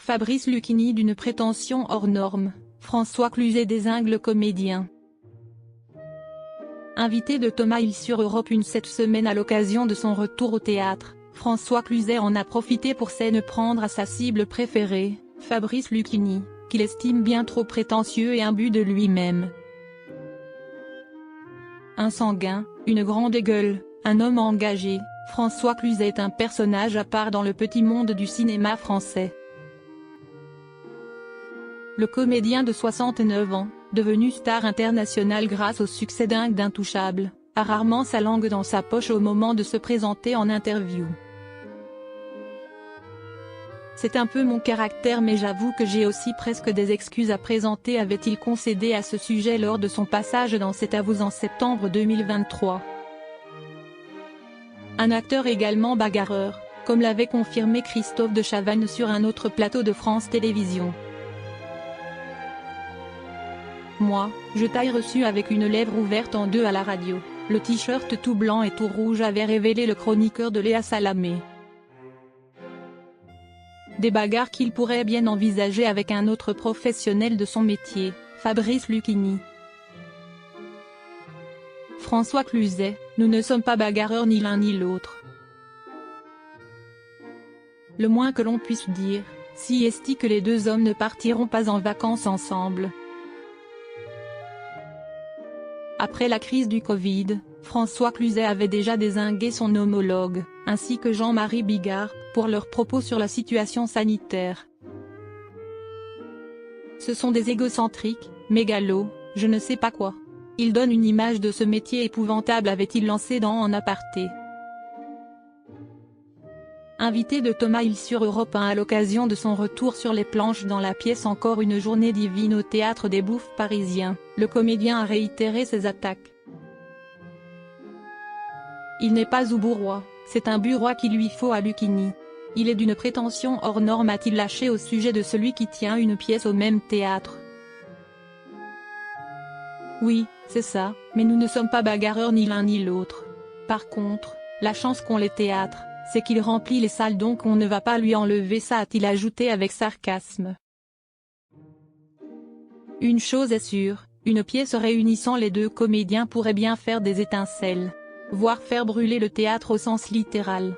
Fabrice Lucchini d'une prétention hors norme, François Cluzet dézingue le comédien. Invité de Thomas Hill sur Europe 1 cette semaine à l'occasion de son retour au théâtre, François Cluzet en a profité pour s'en prendre à sa cible préférée, Fabrice Lucchini, qu'il estime bien trop prétentieux et imbu de lui-même. Un sanguin, une grande gueule, un homme engagé, François Cluzet est un personnage à part dans le petit monde du cinéma français. Le comédien de 69 ans, devenu star internationale grâce au succès dingue d'Intouchables, a rarement sa langue dans sa poche au moment de se présenter en interview. C'est un peu mon caractère mais j'avoue que j'ai aussi presque des excuses à présenter, avait-il concédé à ce sujet lors de son passage dans C'est à vous en septembre 2023. Un acteur également bagarreur, comme l'avait confirmé Christophe de Chavannes sur un autre plateau de France Télévisions. Moi, je t'ai reçu avec une lèvre ouverte en deux à la radio, le t-shirt tout blanc et tout rouge avait révélé le chroniqueur de Léa Salamé. Des bagarres qu'il pourrait bien envisager avec un autre professionnel de son métier, Fabrice Lucchini. François Cluzet, nous ne sommes pas bagarreurs ni l'un ni l'autre. Le moins que l'on puisse dire, si est que les deux hommes ne partiront pas en vacances ensemble. Après la crise du Covid, François Cluzet avait déjà dézingué son homologue, ainsi que Jean-Marie Bigard, pour leurs propos sur la situation sanitaire. Ce sont des égocentriques, mégalos, je ne sais pas quoi. Ils donnent une image de ce métier épouvantable, avait-il lancé dans En aparté. Invité de Thomas Hill sur Europe 1 à l'occasion de son retour sur les planches dans la pièce Encore une journée divine au Théâtre des Bouffes parisien, le comédien a réitéré ses attaques. Il n'est pas Zoubourrois, c'est un Burois qu'il lui faut à Lucchini. Il est d'une prétention hors norme, a-t-il lâché au sujet de celui qui tient une pièce au même théâtre. Oui, c'est ça, mais nous ne sommes pas bagarreurs ni l'un ni l'autre. Par contre, la chance qu'ont les théâtres, c'est qu'il remplit les salles donc on ne va pas lui enlever ça, a-t-il ajouté avec sarcasme. Une chose est sûre, une pièce réunissant les deux comédiens pourrait bien faire des étincelles, voire faire brûler le théâtre au sens littéral.